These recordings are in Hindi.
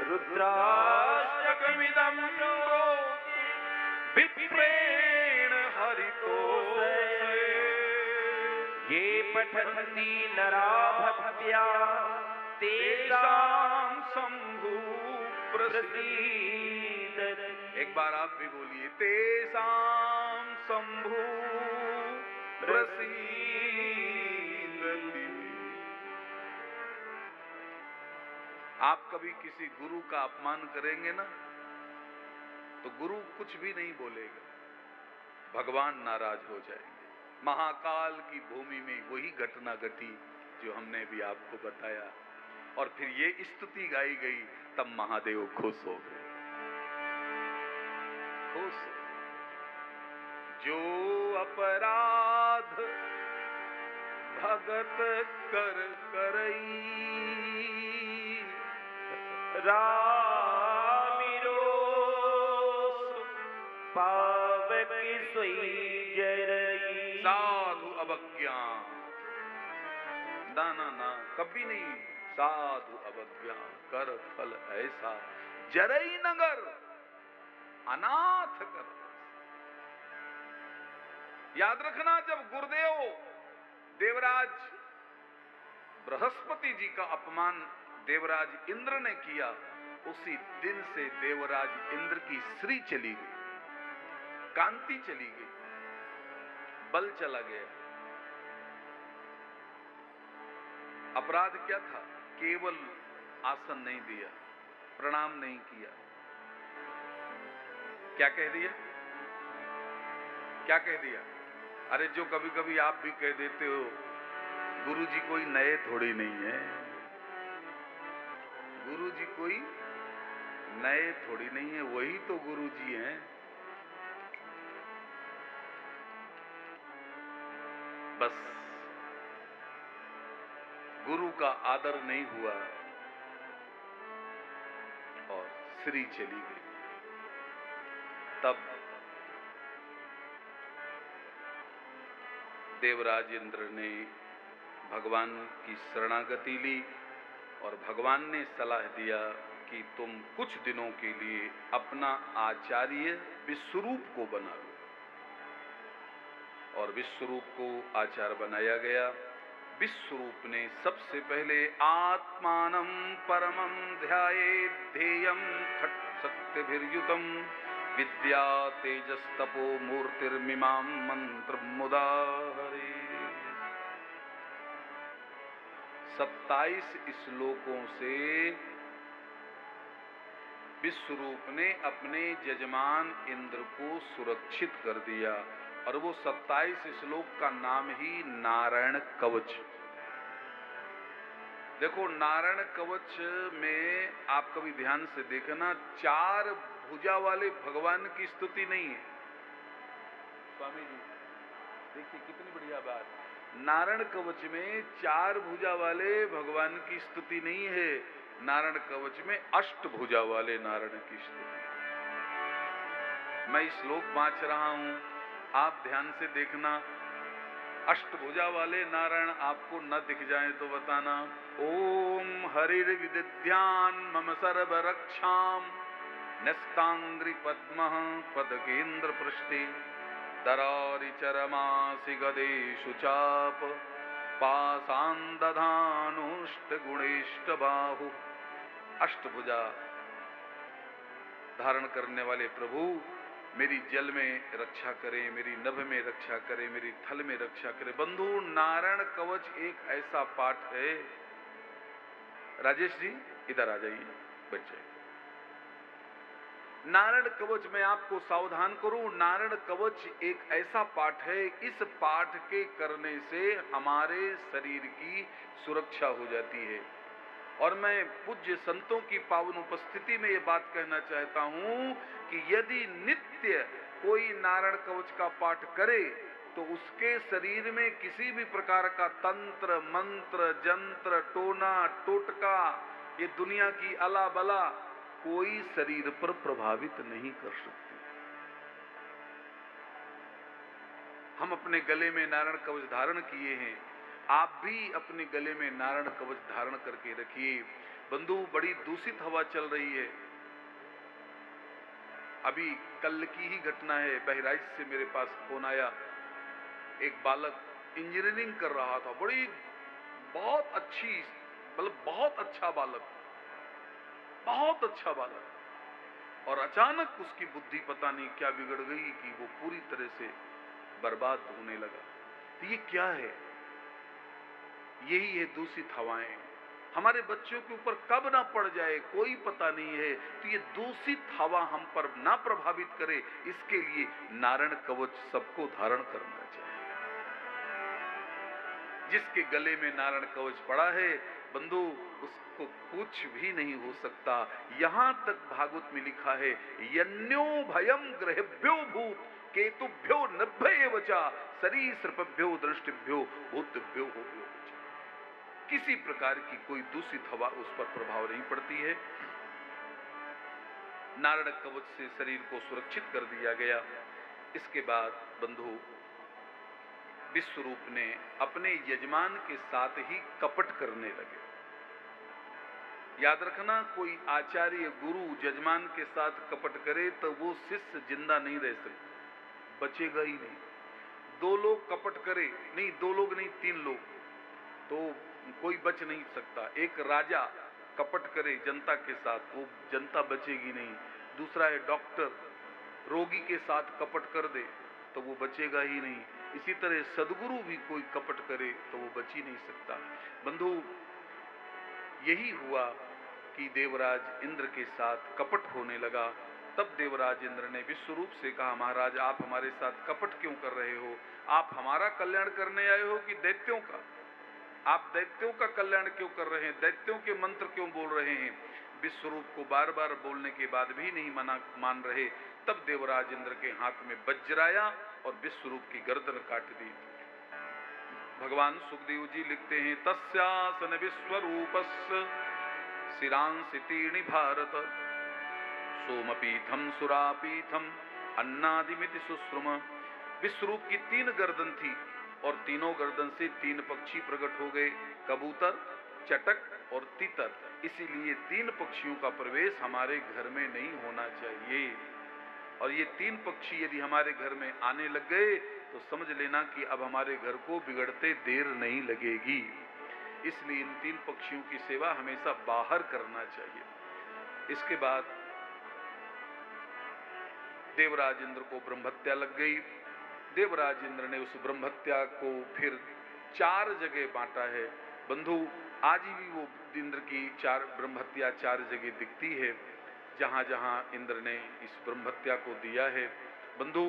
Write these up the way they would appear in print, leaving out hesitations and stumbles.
रुद्राष्टकमिदं विप्रेण हरितोषे ये पठन्ति नरा भक्त्या तेषां शम्भु प्रसीदति। एक बार आप भी बोलिए, तेषां शम्भु प्रसीदति। आप कभी किसी गुरु का अपमान करेंगे ना, तो गुरु कुछ भी नहीं बोलेगा, भगवान नाराज हो जाएंगे। महाकाल की भूमि में वही घटना घटी जो हमने भी आपको बताया, और फिर ये स्तुति गाई गई, तब महादेव खुश हो गए। खुश जो अपराध भगत कर करई, रामिरोस पावक सोई जरई। साधु अवज्ञा, दाना ना कभी नहीं, साधु अवज्ञा कर फल ऐसा, जरई नगर अनाथ कर। याद रखना, जब गुरुदेव देवराज बृहस्पति जी का अपमान देवराज इंद्र ने किया, उसी दिन से देवराज इंद्र की श्री चली गई, कांति चली गई, बल चला गया। अपराध क्या था? केवल आसन नहीं दिया, प्रणाम नहीं किया। क्या कह दिया? क्या कह दिया? अरे जो कभी कभी आप भी कह देते हो, गुरुजी कोई नए थोड़ी नहीं है, गुरुजी कोई नए थोड़ी नहीं है, वही तो गुरुजी हैं। बस गुरु का आदर नहीं हुआ और श्री चली गई। तब देवराज इंद्र ने भगवान की शरणागति ली और भगवान ने सलाह दिया कि तुम कुछ दिनों के लिए अपना आचार्य विश्वरूप को बना लो, और विश्वरूप को आचार्य बनाया गया। विश्वरूप ने सबसे पहले आत्मानं परमं ध्यायेत् ध्येयं खट् शक्तिभिर्युतं विद्या तेजस्तपो मूर्तिर्मिमां मंत्रमुदाहरे। 27 श्लोकों से विश्वरूप ने अपने यजमान इंद्र को सुरक्षित कर दिया, और वो 27 श्लोक का नाम ही नारायण कवच। देखो, नारायण कवच में आप कभी ध्यान से देखना, 4 भुजा वाले भगवान की स्तुति नहीं है। स्वामी जी देखिए कितनी बढ़िया बात, नारायण कवच में 4 भुजा वाले भगवान की स्तुति नहीं है, नारायण कवच में 8 भुजा वाले नारायण की स्तुति। मैं श्लोक वाच रहा हूं, आप ध्यान से देखना। अष्टभुजा वाले नारायण आपको न दिख जाए तो बताना। ओम हरिर्विदध्यान मम सर्वरक्षाम नस्तांग्रि पद्मः पदकेन्द्र पृष्ठे दरारि चरमासि गदेषु चाप पासान्दधानुष्ट गुणेष्ट बाहु। अष्टभुजा धारण करने वाले प्रभु मेरी जल में रक्षा करें, मेरी नभ में रक्षा करें, मेरी थल में रक्षा करें। बंधु, नारायण कवच एक ऐसा पाठ है। राजेश जी इधर आ जाइए, बैठ जाइए। नारायण कवच में आपको सावधान करूं, नारायण कवच एक ऐसा पाठ है, इस पाठ के करने से हमारे शरीर की सुरक्षा हो जाती है। और मैं पूज्य संतों की पावन उपस्थिति में ये बात कहना चाहता हूं कि यदि नित्य कोई नारायण कवच का पाठ करे तो उसके शरीर में किसी भी प्रकार का तंत्र मंत्र जंत्र टोना टोटका, ये दुनिया की अला बला कोई शरीर पर प्रभावित नहीं कर सकती। हम अपने गले में नारायण कवच धारण किए हैं, आप भी अपने गले में नारायण कवच धारण करके रखिए। बंधु बड़ी दूषित हवा चल रही है। अभी कल की ही घटना है, बहराइच से मेरे पास फोन आया, एक बालक इंजीनियरिंग कर रहा था, बहुत अच्छी, मतलब बहुत अच्छा बालक, बहुत अच्छा बालक, और अचानक उसकी बुद्धि पता नहीं क्या बिगड़ गई कि वो पूरी तरह से बर्बाद होने लगा। तो ये क्या है? यही है दूषित हवाएं। हमारे बच्चों के ऊपर कब ना पड़ जाए कोई पता नहीं है। तो ये दूषित हवा हम पर ना प्रभावित करे, इसके लिए नारायण कवच सबको धारण करना चाहिए। जिसके गले में नारायण कवच पड़ा है बंधु, उसको कुछ भी नहीं हो सकता। यहां तक भागवत में लिखा है, यन्यो भयम ग्रहेभ्यो भूत केतुभ्यो नभ्येवचा सरीसृपभ्यो दृष्टिभ्यो भूतभ्यो होभ्यो। किसी प्रकार की कोई दूषित हवा उस पर प्रभाव नहीं पड़ती है। नारायण कवच से शरीर को सुरक्षित कर दिया गया। इसके बाद बंधु, विश्वरूप ने अपने यजमान के साथ ही कपट करने लगे। याद रखना, कोई आचार्य गुरु यजमान के साथ कपट करे तो वो शिष्य जिंदा नहीं रह सकता, बचेगा ही नहीं। दो लोग कपट करे, नहीं दो लोग नहीं, तीन लोग, तो कोई बच नहीं सकता। एक राजा कपट करे जनता के साथ, वो जनता बचेगी नहीं। दूसरा है डॉक्टर, रोगी के साथ कपट कर दे तो वो बचेगा ही नहीं। इसी तरह सदगुरु भी कोई कपट करे तो वो बच ही नहीं सकता। बंधु, यही हुआ कि देवराज इंद्र के साथ कपट होने लगा। तब देवराज इंद्र ने विश्वरूप से कहा, महाराज आप हमारे साथ कपट क्यों कर रहे हो? आप हमारा कल्याण करने आए हो कि दैत्यों का? आप दैत्यों का कल्याण क्यों कर रहे हैं? दैत्यों के मंत्र क्यों बोल रहे हैं? विश्वरूप को बार बार बोलने के बाद भी नहीं मान रहे। तब देवराज इंद्र के हाथ में वज्र आया और विश्वरूप की गर्दन काट दी। भगवान सुखदेव जी लिखते हैं, तस्यासन विश्वरूपस्य शिरांसि तीर्णि भारत सोमपीठम सुरापीठम अन्नादिमिति सुश्रुम। विश्वरूप की 3 गर्दन थी और तीनों गर्दन से 3 पक्षी प्रकट हो गए, कबूतर, चटक और तीतर। इसीलिए 3 पक्षियों का प्रवेश हमारे घर में नहीं होना चाहिए। और ये 3 पक्षी यदि हमारे घर में आने लग गए तो समझ लेना कि अब हमारे घर को बिगड़ते देर नहीं लगेगी। इसलिए इन 3 पक्षियों की सेवा हमेशा बाहर करना चाहिए। इसके बाद देवराज इंद्र को ब्रह्महत्या लग गई। देवराज इंद्र ने उस ब्रह्महत्या को फिर 4 जगह बांटा है। बंधु, आज भी वो इंद्र की 4 ब्रह्महत्या 4 जगह दिखती है, जहां जहां इंद्र ने इस ब्रह्महत्या को दिया है। बंधु,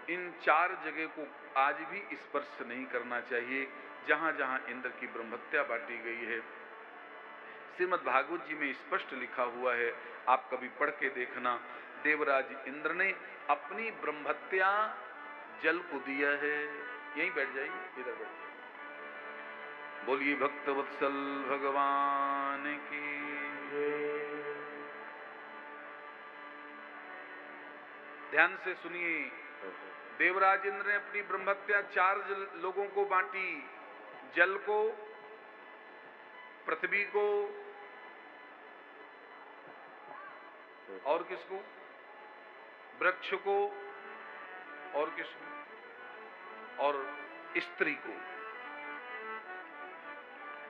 इन 4 जगह को आज भी स्पर्श नहीं करना चाहिए जहां जहां इंद्र की ब्रह्महत्या बांटी गई है। श्रीमद् भागवत जी में स्पष्ट लिखा हुआ है, आप कभी पढ़ के देखना। देवराज इंद्र ने अपनी ब्रह्महत्या जल को दिया है। यहीं बैठ जाइए, इधर बैठ जाइए। बोलिए भक्तवत्सल भगवान की। ध्यान से सुनिए, देवराज इंद्र ने अपनी ब्रह्महत्या 4 लोगों को बांटी। जल को, पृथ्वी को, और किसको? वृक्ष को, और किसको? और स्त्री को।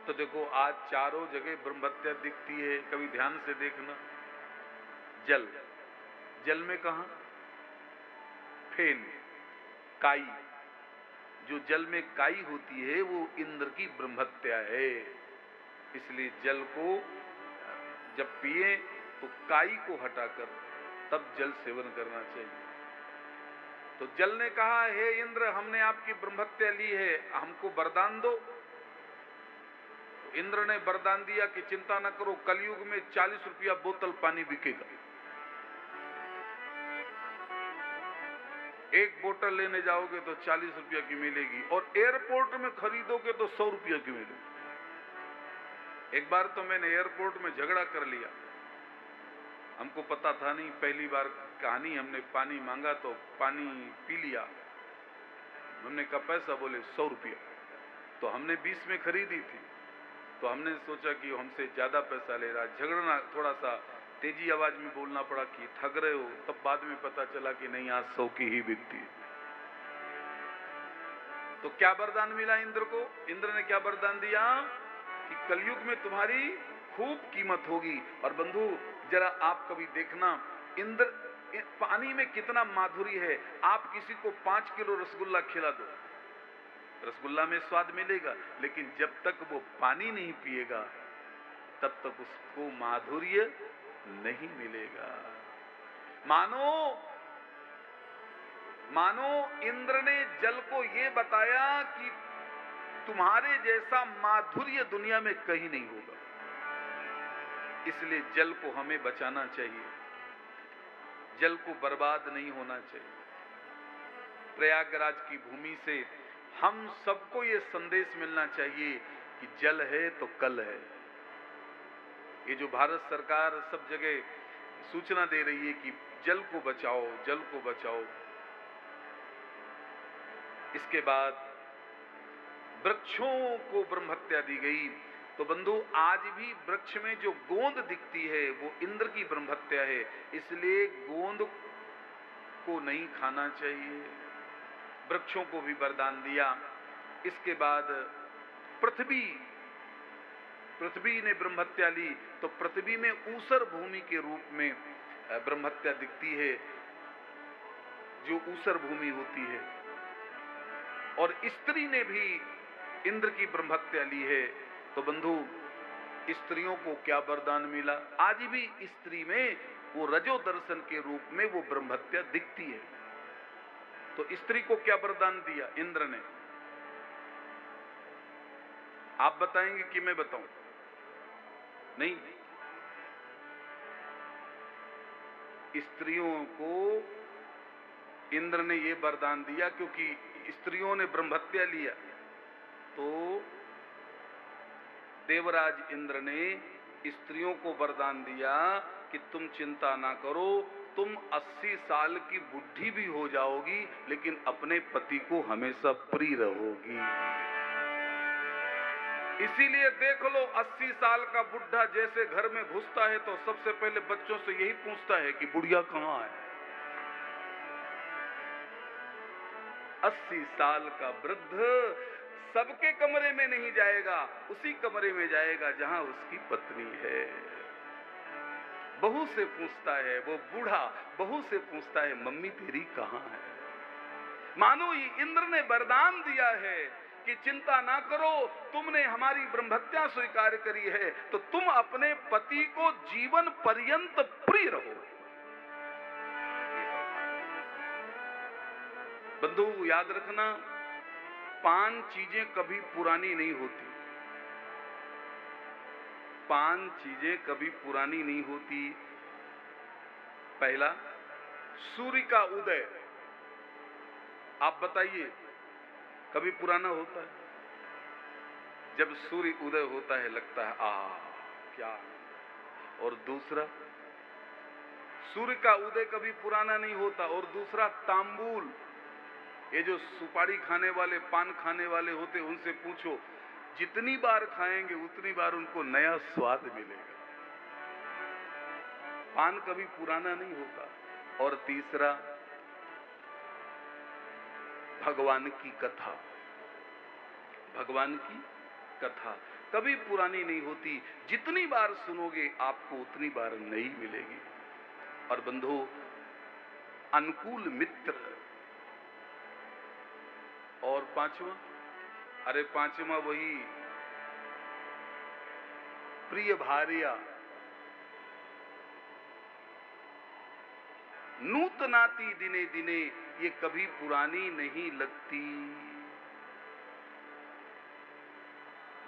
तो देखो, आज चारों जगह ब्रह्महत्या दिखती है, कभी ध्यान से देखना। जल, जल में कहां? फेन, काई। जो जल में काई होती है वो इंद्र की ब्रह्महत्या है। इसलिए जल को जब पिए तो काई को हटाकर तब जल सेवन करना चाहिए। तो जल ने कहा, हे इंद्र, हमने आपकी ब्रह्महत्या ली है, हमको वरदान दो। तो इंद्र ने वरदान दिया कि चिंता न करो, कलयुग में 40 रुपया बोतल पानी बिकेगा। एक बोतल लेने जाओगे तो 40 रुपया की मिलेगी, और एयरपोर्ट में खरीदोगे तो 100 रुपया की मिलेगी। एक बार तो मैंने एयरपोर्ट में झगड़ा कर लिया, हमको पता था नहीं, पहली बार कहानी, हमने पानी मांगा तो पानी पी लिया। हमने कहा पैसा, बोले 100 रुपया। तो हमने 20 में खरीदी थी, तो हमने सोचा कि हमसे ज्यादा पैसा ले रहा, झगड़ना, थोड़ा सा तेजी आवाज में बोलना पड़ा कि ठग रहे हो। तब बाद में पता चला कि नहीं, आज 100 की ही बिकती है। तो क्या वरदान मिला इंद्र को? इंद्र ने क्या वरदान दिया कि कलयुग में तुम्हारी खूब कीमत होगी। और बंधु, जरा आप कभी देखना, इंद्र पानी में कितना माधुरी है। आप किसी को 5 किलो रसगुल्ला खिला दो, रसगुल्ला में स्वाद मिलेगा, लेकिन जब तक वो पानी नहीं पिएगा तब तक उसको माधुर्य नहीं मिलेगा। मानो इंद्र ने जल को ये बताया कि तुम्हारे जैसा माधुर्य दुनिया में कहीं नहीं होगा। इसलिए जल को हमें बचाना चाहिए, जल को बर्बाद नहीं होना चाहिए। प्रयागराज की भूमि से हम सबको ये संदेश मिलना चाहिए कि जल है तो कल है। ये जो भारत सरकार सब जगह सूचना दे रही है कि जल को बचाओ, जल को बचाओ। इसके बाद वृक्षों को ब्रह्म हत्या दी गई। तो बंधु, आज भी वृक्ष में जो गोंद दिखती है वो इंद्र की ब्रह्म हत्या है। इसलिए गोंद को नहीं खाना चाहिए। वृक्षों को भी वरदान दिया। इसके बाद पृथ्वी ने ब्रह्म हत्या ली। तो पृथ्वी में ऊसर भूमि के रूप में ब्रह्म हत्या दिखती है, जो ऊसर भूमि होती है। और स्त्री ने भी इंद्र की ब्रह्म हत्या ली है। तो बंधु, स्त्रियों को क्या वरदान मिला? आज भी स्त्री में वो रजो दर्शन के रूप में वो ब्रह्म हत्या दिखती है। तो स्त्री को क्या वरदान दिया इंद्र ने? आप बताएंगे कि मैं बताऊं? नहीं, स्त्रियों को इंद्र ने ये वरदान दिया क्योंकि स्त्रियों ने ब्रह्म हत्या लिया। तो देवराज इंद्र ने स्त्रियों को वरदान दिया कि तुम चिंता ना करो, तुम 80 साल की बुढ़ी भी हो जाओगी लेकिन अपने पति को हमेशा प्रिय रहोगी। इसीलिए देख लो, 80 साल का बुढ़ा जैसे घर में घुसता है तो सबसे पहले बच्चों से यही पूछता है कि बुढ़िया कहाँ है। 80 साल का वृद्ध सबके कमरे में नहीं जाएगा, उसी कमरे में जाएगा जहां उसकी पत्नी है। बहू से पूछता है, वो बूढ़ा बहू से पूछता है, मम्मी तेरी कहां है। मानो ये इंद्र ने वरदान दिया है कि चिंता ना करो, तुमने हमारी ब्रह्महत्या स्वीकार करी है तो तुम अपने पति को जीवन पर्यंत प्रिय रहो। बंधु, याद रखना, 5 चीजें कभी पुरानी नहीं होती। 5 चीजें कभी पुरानी नहीं होती। पहला, सूर्य का उदय। आप बताइए, कभी पुराना होता है? जब सूर्य उदय होता है लगता है क्या। और दूसरा, सूर्य का उदय कभी पुराना नहीं होता। और दूसरा, तांबूल। ये जो सुपारी खाने वाले, पान खाने वाले होते, उनसे पूछो, जितनी बार खाएंगे उतनी बार उनको नया स्वाद मिलेगा। पान कभी पुराना नहीं होता। और तीसरा, भगवान की कथा। भगवान की कथा कभी पुरानी नहीं होती, जितनी बार सुनोगे आपको उतनी बार नई मिलेगी। और बंधु, अनुकूल मित्र। और पांचवा, अरे पांचवा वही प्रिय भार्या। नूतनाती दिने दिने, ये कभी पुरानी नहीं लगती।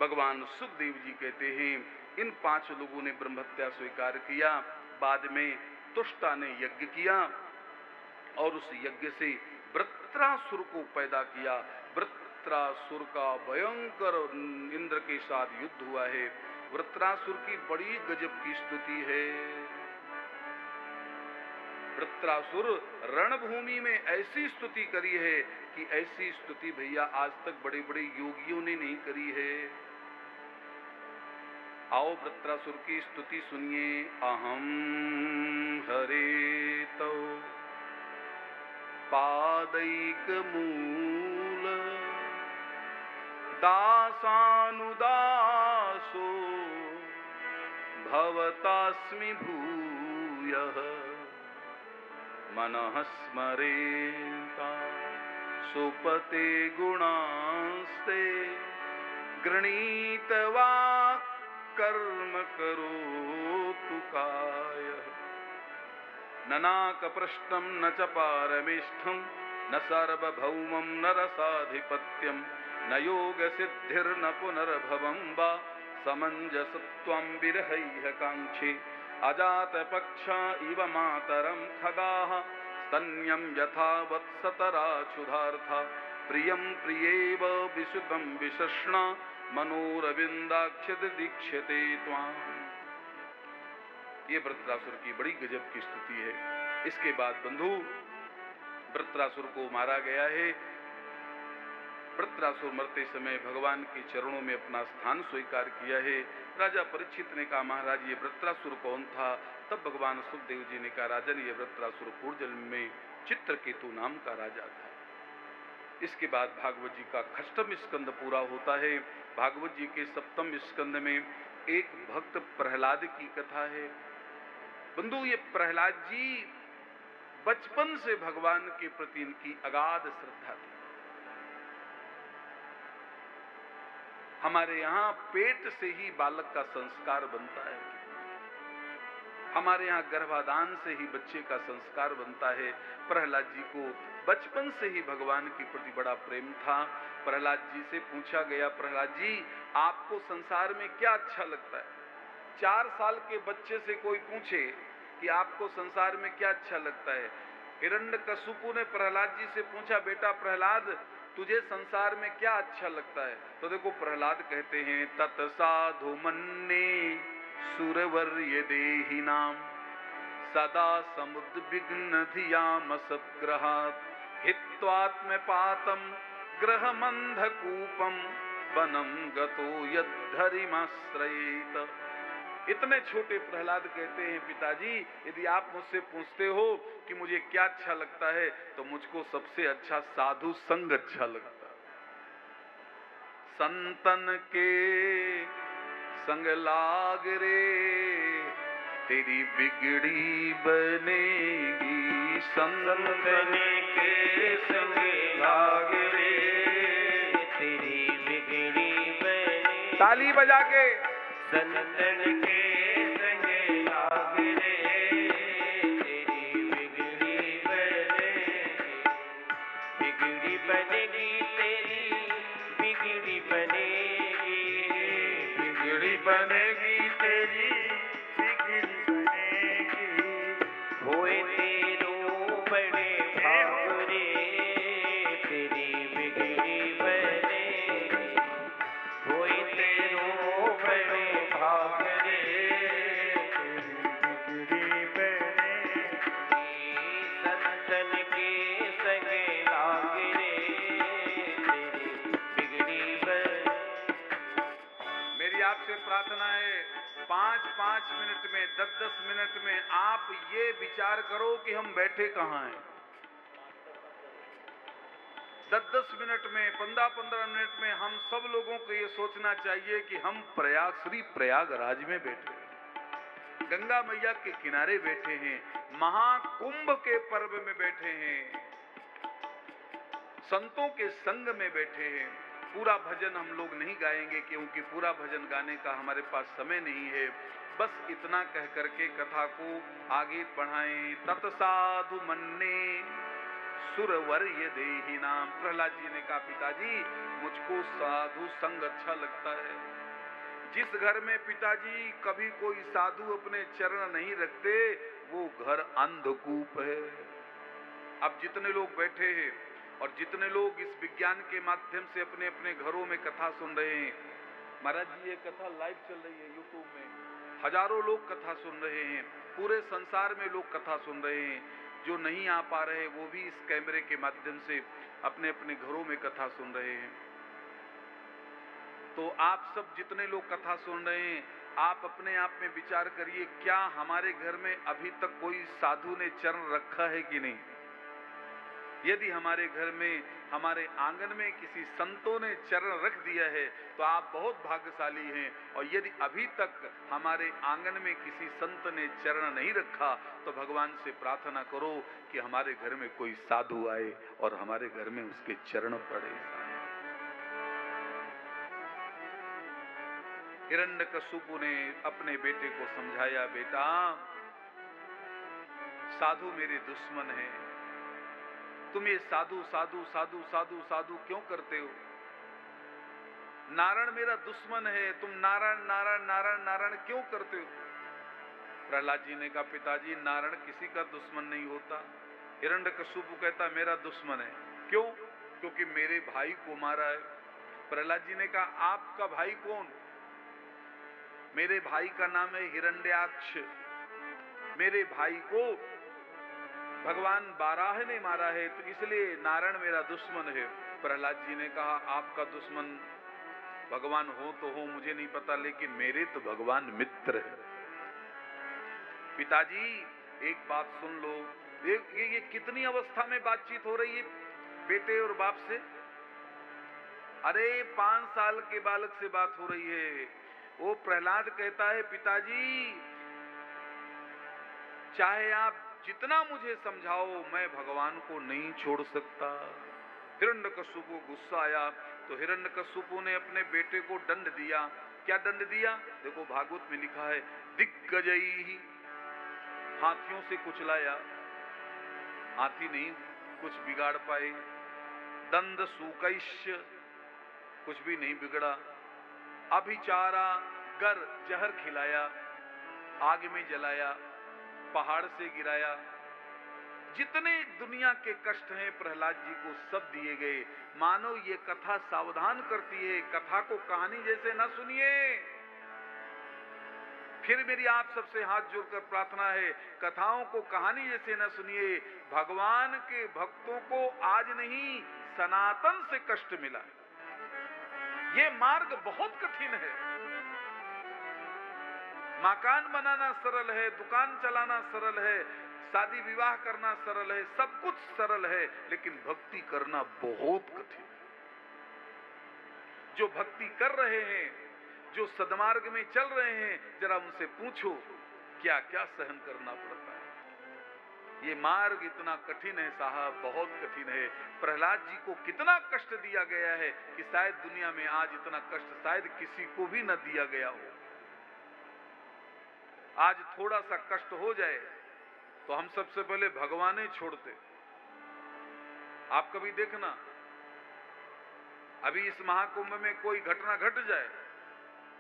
भगवान सुखदेव जी कहते हैं, इन 5 लोगों ने ब्रह्महत्या स्वीकार किया। बाद में तुष्टा ने यज्ञ किया और उस यज्ञ से वृत्रासुर को पैदा किया। वृत्रासुर का भयंकर इंद्र के साथ युद्ध हुआ है। वृत्रासुर की बड़ी गजब की स्तुति है। वृत्रासुर रणभूमि में ऐसी स्तुति करी है कि ऐसी स्तुति भैया आज तक बड़े बड़े योगियों ने नहीं करी है। आओ वृत्रासुर की स्तुति सुनिए। अहम हरे तो पादैक मूल दासानुदासो भवतास्मि भूयः मनः स्मरेता सुपते गुणास्ते गृणीतवा कर्म करोतु कायः न नाकपृष्ठं न च पारमेष्ठं न सार्वभौमं न रसाधिपत्यं न योगसिद्धिर्न पुनर्भवं वा समञ्जसत्वं विरहैह काङ्क्षे अजातपक्षा इव मातरं खगाः स्तन्यं यथा वत्सतराक्षुधार्था प्रियं प्रियेव विशुतं विशष्णा मनोरविन्दाक्षदीक्षते त्वाम्। ये वृत्रासुर की बड़ी गजब की स्तुति है। इसके बाद बंधु वृत्रासुर को मारा गया है। वृत्रासुर मरते समय भगवान के चरणों में अपना स्थान स्वीकार किया है। राजा परीक्षित ने कहा महाराज ये वृत्रासुर कौन था? तब भगवान सुखदेव जी ने कहा राजन ये वृत्रासुर पूर्वजन्म में चित्रकेतु नाम का राजा था। इसके बाद भागवत जी का अष्टम स्कंद पूरा होता है। भागवत जी के सप्तम स्कंद में एक भक्त प्रहलाद की कथा है। बंधु ये प्रहलाद जी बचपन से भगवान के प्रति इनकी अगाध श्रद्धा थी। हमारे यहाँ पेट से ही बालक का संस्कार बनता है। हमारे यहाँ गर्भाधान से ही बच्चे का संस्कार बनता है। प्रहलाद जी को बचपन से ही भगवान के प्रति बड़ा प्रेम था। प्रहलाद जी से पूछा गया प्रहलाद जी आपको संसार में क्या अच्छा लगता है? 4 साल के बच्चे से कोई पूछे कि आपको संसार में क्या अच्छा लगता है? हिरण्यकशिपु ने प्रहलाद जी से पूछा बेटा प्रहलाद तुझे संसार में क्या अच्छा लगता है? तो देखो प्रहलाद कहते हैं तत्साधु मन्ये सुरवर्य देहिनाम सदा समुद्विग्न धियाम सद्ग्रहात् हित्वात्मपातं ग्रहमन्धकूपं वनं गतो यद्धरिमाश्रयेत। इतने छोटे प्रहलाद कहते हैं पिताजी यदि आप मुझसे पूछते हो कि मुझे क्या अच्छा लगता है तो मुझको सबसे अच्छा साधु संग अच्छा लगता है। संतन के संग लाग रे तेरी बिगड़ी बनेगी। संतन के संग लाग रे तेरी बिगड़ी बनेगी। ताली बजा के संतन के संग लाग रे तेरी बिगड़ी बनेगी। बिगड़ी बनेगी तेरी बिगड़ी बनेगी। बिगड़ी बनेगी तेरी बिगड़ी बनेगी। होए तेरो बड़े भाव रे तेरी बिगड़ी बनेगी। होए तेरो बड़े भाव रे तेरी बिगड़ी बनेगी। संतन के संग लाग रे तेरी बिगड़ी बनेगी। मेरी आपसे प्रार्थना है 5-5 मिनट में 10-10 मिनट में आप ये विचार करो कि हम बैठे कहाँ हैं। 10-10 मिनट में 15-15 मिनट में हम सब लोगों को ये सोचना चाहिए कि हम श्री प्रयागराज में बैठे हैं, गंगा मैया के किनारे बैठे हैं, महाकुंभ के पर्व में बैठे हैं, संतों के संग में बैठे हैं। पूरा भजन हम लोग नहीं गाएंगे क्योंकि पूरा भजन गाने का हमारे पास समय नहीं है। बस इतना कह करके कथा को आगे बढ़ाएं। तत्साधु मन्ये सुरवर्य देहिनाम। प्रहलाद जी ने कहा पिताजी मुझको साधु संग अच्छा लगता है। जिस घर में पिताजी कभी कोई साधु अपने चरण नहीं रखते वो घर अंधकूप है। अब जितने लोग बैठे हैं और जितने लोग इस विज्ञान के माध्यम से अपने अपने घरों में कथा सुन रहे हैं, महाराज जी ये कथा लाइव चल रही है यूट्यूब में, हजारों लोग कथा सुन रहे हैं, पूरे संसार में लोग कथा सुन रहे हैं। जो नहीं आ पा रहे वो भी इस कैमरे के माध्यम से अपने अपने घरों में कथा सुन रहे हैं। तो आप सब जितने लोग कथा सुन रहे हैं आप अपने आप में विचार करिए, क्या हमारे घर में अभी तक कोई साधु ने चरण रखा है कि नहीं? यदि हमारे घर में, हमारे आंगन में किसी संतों ने चरण रख दिया है तो आप बहुत भाग्यशाली हैं। और यदि अभी तक हमारे आंगन में किसी संत ने चरण नहीं रखा तो भगवान से प्रार्थना करो कि हमारे घर में कोई साधु आए और हमारे घर में उसके चरण पड़े। हिरण्यकशिपु ने अपने बेटे को समझाया, बेटा साधु मेरे दुश्मन हैं, तुम ये साधु साधु साधु साधु साधु क्यों करते हो? नारायण मेरा दुश्मन है, तुम नारायण नारायण नारायण नारायण क्यों करते हो? प्रहलाद जी ने कहा, पिताजी नारायण किसी का दुश्मन नहीं होता। हिरण्यकशिपु कहता मेरा दुश्मन है। क्यों? क्योंकि मेरे भाई को मारा है। प्रहलाद जी ने कहा, आपका भाई कौन? मेरे भाई का नाम है हिरण्याक्ष। मेरे भाई को भगवान बाराह ने मारा है, तो इसलिए नारायण मेरा दुश्मन है। प्रहलाद जी ने कहा, आपका दुश्मन भगवान हो तो हो, मुझे नहीं पता, लेकिन मेरे तो भगवान मित्र है। पिताजी एक बात सुन लो, ये कितनी अवस्था में बातचीत हो रही है बेटे और बाप से? अरे 5 साल के बालक से बात हो रही है। वो प्रहलाद कहता है, पिताजी चाहे आप जितना मुझे समझाओ मैं भगवान को नहीं छोड़ सकता। हिरण्यकशिपु को गुस्सा आया तो हिरण्यकशिपु ने अपने बेटे को दंड दिया। क्या दंड दिया? देखो भागवत में लिखा है, दिग्गजई, हाथियों से कुचलाया, हाथी नहीं कुछ बिगाड़ पाए। दंड सूकैश्य, कुछ भी नहीं बिगड़ा। अभिचारा, गर जहर खिलाया, आग में जलाया, पहाड़ से गिराया। जितने दुनिया के कष्ट हैं प्रहलाद जी को सब दिए गए। मानो ये कथा सावधान करती है, कथा को कहानी जैसे न सुनिए। फिर मेरी आप सबसे हाथ जोड़कर प्रार्थना है, कथाओं को कहानी जैसे न सुनिए। भगवान के भक्तों को आज नहीं सनातन से कष्ट मिला। ये मार्ग बहुत कठिन है। मकान बनाना सरल है, दुकान चलाना सरल है, शादी विवाह करना सरल है, सब कुछ सरल है, लेकिन भक्ति करना बहुत कठिन है। जो भक्ति कर रहे हैं, जो सदमार्ग में चल रहे हैं, जरा उनसे पूछो क्या क्या सहन करना पड़ता है। ये मार्ग इतना कठिन है साहब, बहुत कठिन है। प्रहलाद जी को कितना कष्ट दिया गया है कि शायद दुनिया में आज इतना कष्ट शायद किसी को भी न दिया गया हो। आज थोड़ा सा कष्ट हो जाए तो हम सबसे पहले भगवान ही छोड़ते। आप कभी देखना, अभी इस महाकुंभ में कोई घटना घट जाए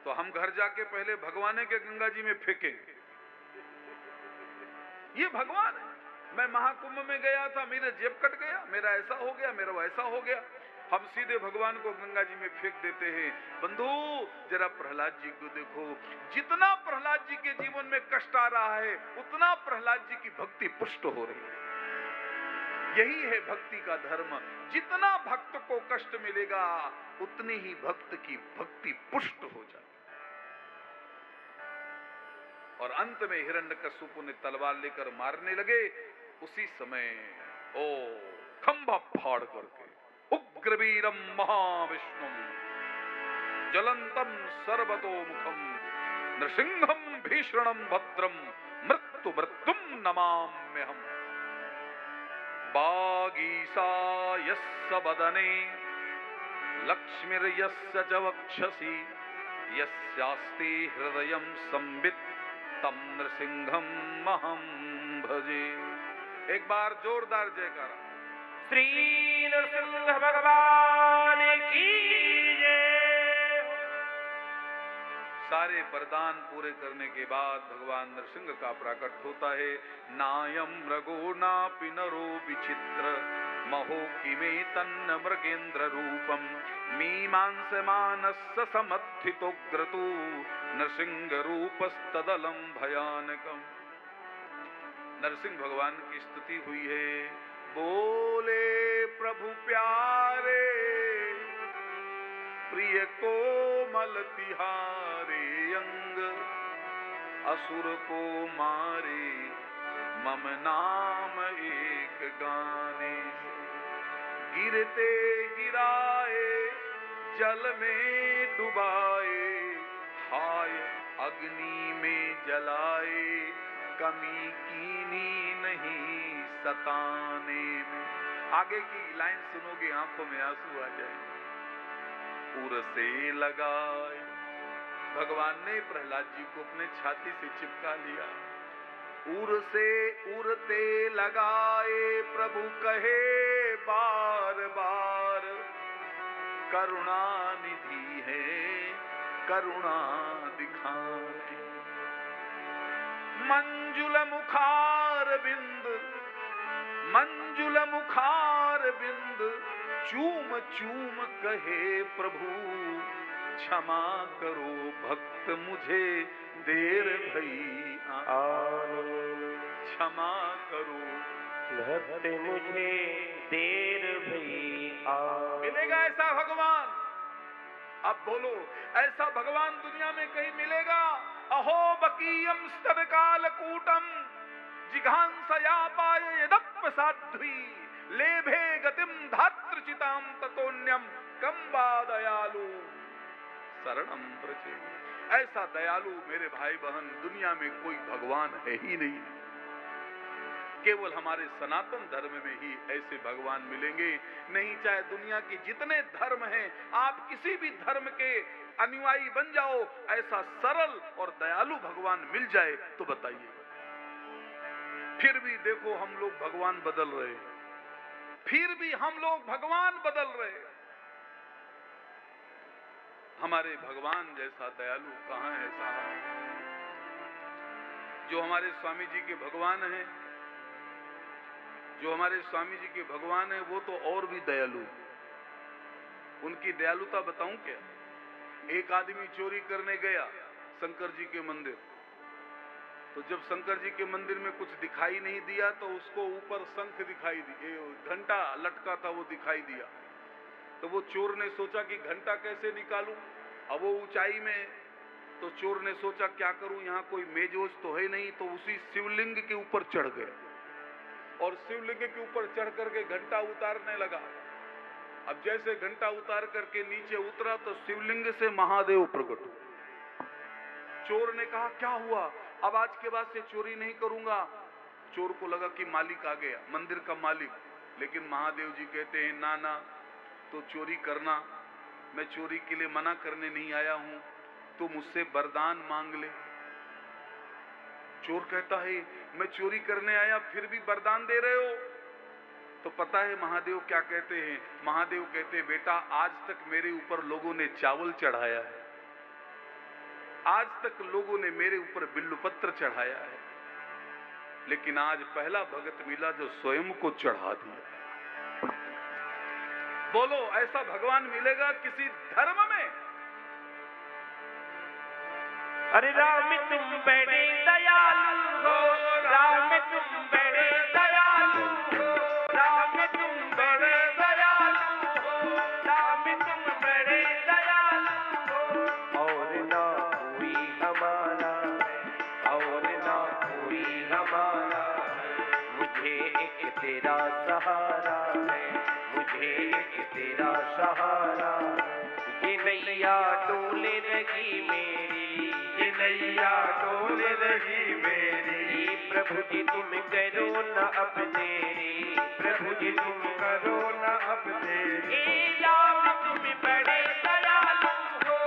तो हम घर जाके पहले भगवान के गंगा जी में फेंकेंगे। ये भगवान है। मैं महाकुंभ में गया था, मेरा जेब कट गया, मेरा ऐसा हो गया, मेरा वैसा हो गया, हम सीधे भगवान को गंगा जी में फेंक देते हैं। बंधु जरा प्रहलाद जी को देखो, जितना प्रहलाद जी के जीवन में कष्ट आ रहा है उतना प्रहलाद जी की भक्ति पुष्ट हो रही है। यही है भक्ति का धर्म। जितना भक्त को कष्ट मिलेगा उतनी ही भक्त की भक्ति पुष्ट हो जाए। और अंत में हिरण्यकशिपु ने तलवार लेकर मारने लगे। उसी समय ओ खंभा फाड़ करके उग्रवीरम महाविष्णुम ज्वलंतम सर्वतोमुखम नृसिंहम भीषणम भद्रम मृत्यु मृत्युम नमाम्यहम्। वागीसा यस्य वदने लक्ष्मीर्यस्य च वक्षसि यस्यास्ति हृदयं संवित् तम नृसिंहम महं भजे। एक बार जोरदार जयकारा। श्री नरसिंह भगवान की जय। सारे वरदान पूरे करने के बाद भगवान नरसिंह का प्राकट होता है। नायम मृगो नापि नरो विचित्र महो किमे तन्न मृगेन्द्र रूपम मीमांसमानस्य समत्थितोग्रतु नरसिंह रूपस्तदलं भयानकम। नरसिंह भगवान की स्तुति हुई है। बोले प्रभु प्यारे प्रिय कोमल तिहारे अंग असुर को मारे मम नाम एक गाने से। गिरते गिराए जल में डुबाए, हाय अग्नि में जलाए, कमी कीनी नहीं सताने में। आगे की लाइन सुनोगे आंखों में आंसू आ जाए। उर से लगाए, भगवान ने प्रहलाद जी को अपने छाती से चिपका लिया। उर से उड़ते लगाए, प्रभु कहे बार बार, करुणा निधि है करुणा दिखाए। मंजुल मुखार बिंद, मंजुल मुखार बिंद, चूम चूम कहे प्रभु, क्षमा करो भक्त मुझे देर भई आनो। क्षमा करो भक्त मुझे देर भई आनो। मिलेगा ऐसा भगवान? अब बोलो, ऐसा भगवान दुनिया में कहीं मिलेगा? अहो बकीयम स्तनकाल कूटम जिघांसया पाय यदप्प साध्वी, लेभे गतिम धातृचिताम ततोन्यम कम वा दयालु शरणम ब्रजे। ऐसा दयालु मेरे भाई बहन दुनिया में कोई भगवान है ही नहीं। केवल हमारे सनातन धर्म में ही ऐसे भगवान मिलेंगे। नहीं, चाहे दुनिया के जितने धर्म हैं, आप किसी भी धर्म के अनुयायी बन जाओ, ऐसा सरल और दयालु भगवान मिल जाए तो बताइए। फिर भी देखो हम लोग भगवान बदल रहे, फिर भी हम लोग भगवान बदल रहे। हमारे भगवान जैसा दयालु कहां है साहब? जो हमारे स्वामी जी के भगवान हैं, जो हमारे स्वामी जी के भगवान हैं, वो तो और भी दयालु। उनकी दयालुता बताऊं क्या? एक आदमी चोरी करने गया शंकर जी के मंदिर, तो जब शंकर जी के मंदिर में कुछ दिखाई नहीं दिया तो उसको ऊपर शंख दिखाई दी, घंटा लटका था वो दिखाई दिया। तो वो चोर ने सोचा कि घंटा कैसे निकालूं। अब वो ऊंचाई में, तो चोर ने सोचा क्या करूं, यहाँ कोई मेजोज तो है नहीं, तो उसी शिवलिंग के ऊपर चढ़ गया और शिवलिंग के ऊपर चढ़ करके घंटा उतारने लगा। अब जैसे घंटा उतार करके नीचे उतरा तो शिवलिंग से महादेव प्रकट हुए। चोर ने कहा क्या हुआ, अब आज के बाद से चोरी नहीं करूंगा। चोर को लगा कि मालिक आ गया, मंदिर का मालिक। लेकिन महादेव जी कहते हैं ना ना, तो चोरी करना, मैं चोरी के लिए मना करने नहीं आया हूं, तू मुझसे वरदान मांग ले। चोर कहता है मैं चोरी करने आया फिर भी वरदान दे रहे हो। तो पता है महादेव क्या कहते हैं? महादेव कहते हैं बेटा, आज तक मेरे ऊपर लोगों ने चावल चढ़ाया है, आज तक लोगों ने मेरे ऊपर बिल्वपत्र चढ़ाया है, लेकिन आज पहला भगत मिला जो स्वयं को चढ़ा दिया। बोलो, ऐसा भगवान मिलेगा किसी धर्म में? अरे राम तुम बड़े दयालु हो, राम तुम बड़े दयालु हो, राम तुम बड़े दयालु हो, राम तुम बड़े दयालु हो। और ना कोई हमारा है, और ना कोई हमारा है, मुझे एक तेरा सहारा है, मुझे एक तेरा सहारा। ये नैया डोले लगी मेरी, ये नैया डोले लगी मेरी, प्रभु जी तुम करो न अब देरी, प्रभु जी तुम करो न अब देरी। राम तुम बड़े दयालु हो,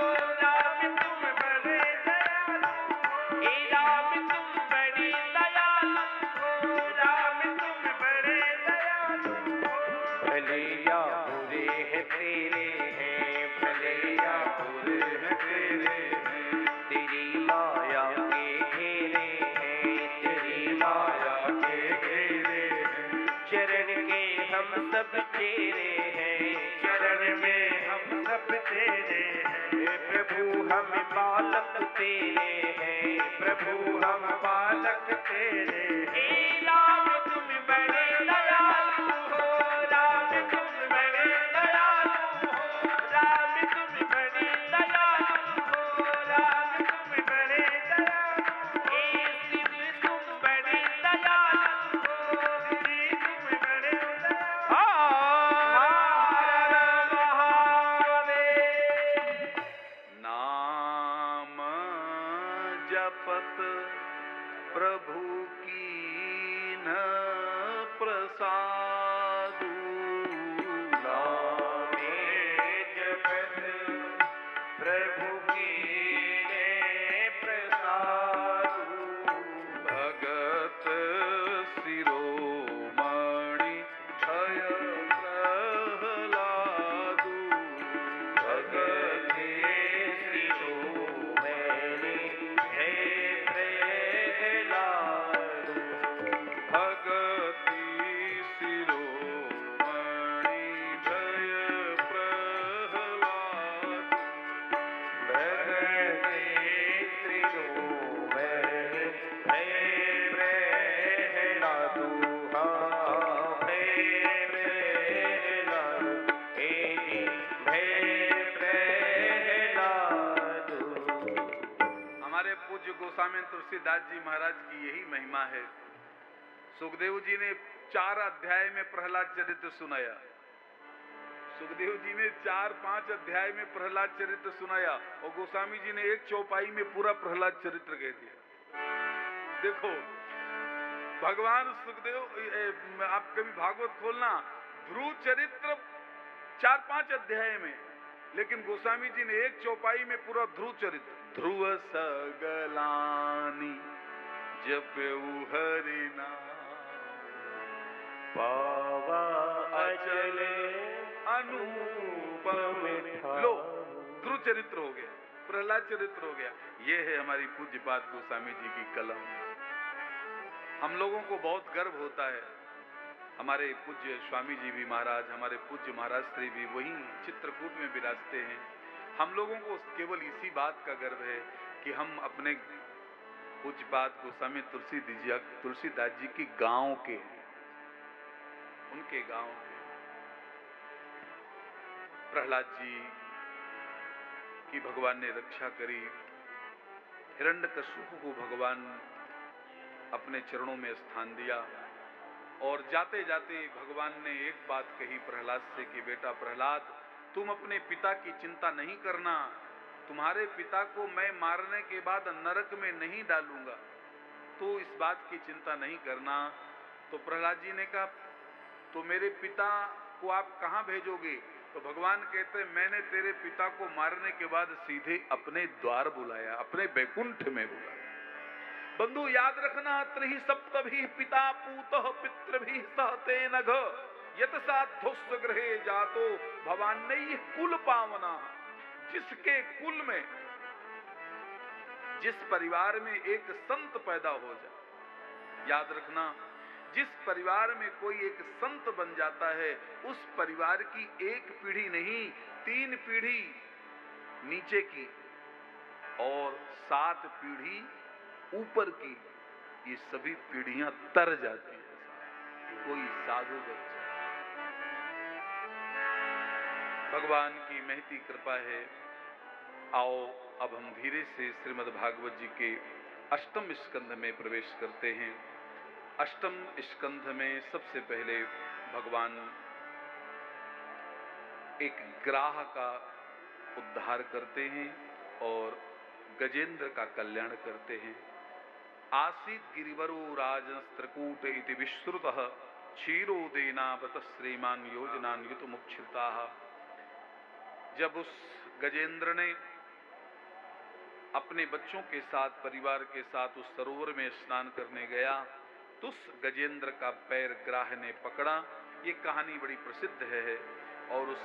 राम तुम बड़े दयालु हो, राम तुम बड़े दयालु हो, राम तुम बड़े दयालु हो। भले या बुरे हैं तेरे हैं, भले या बुरे हैं तेरे हैं, तेरी माया के घेरे हैं, तेरी माया के घेरे हैं। चरण के हम सब तेरे हैं, चरण में हम सब तेरे हैं। प्रभु हम बालक तेरे हैं, प्रभु हम बालक तेरे हैं। राम तुम बड़े दयालु हो, राम तुम बड़े दयालु हो, राम तुम बड़े दयालु हो, राम तुम बड़े दयालु। कीन प्रसादु नामे जपत प्रभु कीने प्रसादु भगत शिरोमणि भय प्रहलादु भगते शिरोमणि हे प्रहलादु भगति शिरोमणि भय प्रहलादु भगते शिरोमणि हे प्रहलादु हे प्रहलादु हे प्रहलादु। हमारे पूज्य गोस्वामी तुलसीदास जी महाराज की यही महिमा है। सुखदेव जी ने 4 अध्याय में प्रहलाद चरित्र सुनाया। सुखदेव जी ने 4-5 अध्याय में प्रहलाद चरित्र सुनाया और गोस्वामी जी ने एक चौपाई में पूरा प्रहलाद चरित्र कह दिया। देखो भगवान सुखदेव, आप कभी भागवत खोलना, ध्रुव चरित्र 4-5 अध्याय में, लेकिन गोस्वामी जी ने एक चौपाई में पूरा ध्रुव चरित्र। ध्रुव सगलानी जपऊ हरि नाम पावा अचले अनुपम। लो, ध्रुव चरित्र हो गया, प्रहलाद चरित्र हो गया। ये है हमारी पूज्यपाद गोस्वामी जी की कलम। हम लोगों को बहुत गर्व होता है। हमारे पूज्य स्वामी जी भी महाराज, हमारे पूज्य महाराज श्री भी वही चित्रकूट में विराजते हैं। हम लोगों को केवल इसी बात का गर्व है कि हम अपने पूज्यपाद गोस्वामी तुलसीदास जी की गांव के हैं, उनके गांव के। प्रहलाद जी की भगवान ने रक्षा करी। हिरण्यकशिपु को भगवान अपने चरणों में स्थान दिया और जाते जाते भगवान ने एक बात कही प्रहलाद से कि बेटा प्रहलाद, तुम अपने पिता की चिंता नहीं करना, तुम्हारे पिता को मैं मारने के बाद नरक में नहीं डालूंगा, तो इस बात की चिंता नहीं करना। तो प्रहलाद जी ने कहा, तो मेरे पिता को आप कहां भेजोगे? तो भगवान कहते, मैंने तेरे पिता को मारने के बाद सीधे अपने द्वार बुलाया, अपने बैकुंठ में बुलाया। बंधु याद रखना, त्रिहि सप्तभि पिता पूतः पितृभि सहते नघ यत साधुस्व गृहे जातो भवान्यैः कुल पावना। जिसके कुल में, जिस परिवार में एक संत पैदा हो जाए, याद रखना, जिस परिवार में कोई एक संत बन जाता है, उस परिवार की एक पीढ़ी नहीं 3 पीढ़ी नीचे की और 7 पीढ़ी ऊपर की, ये सभी पीढ़ियां तर जाती है। कोई साधु बच्चा, भगवान की महती कृपा है। आओ अब हम धीरे से श्रीमद् भागवत जी के 8वें स्कंध में प्रवेश करते हैं। 8वें स्कंध में सबसे पहले भगवान एक ग्राह का उद्धार करते हैं और गजेंद्र का कल्याण करते हैं। आसीत गिरिवरो राजस्त्रकूट इति विश्रुतः क्षीरोदेनावत श्रीमान योजनान युतमुक्षिताः। जब उस गजेंद्र ने अपने बच्चों के साथ, परिवार के साथ उस सरोवर में स्नान करने गया तो उस गजेंद्र का पैर ग्राह ने पकड़ा। ये कहानी बड़ी प्रसिद्ध है और उस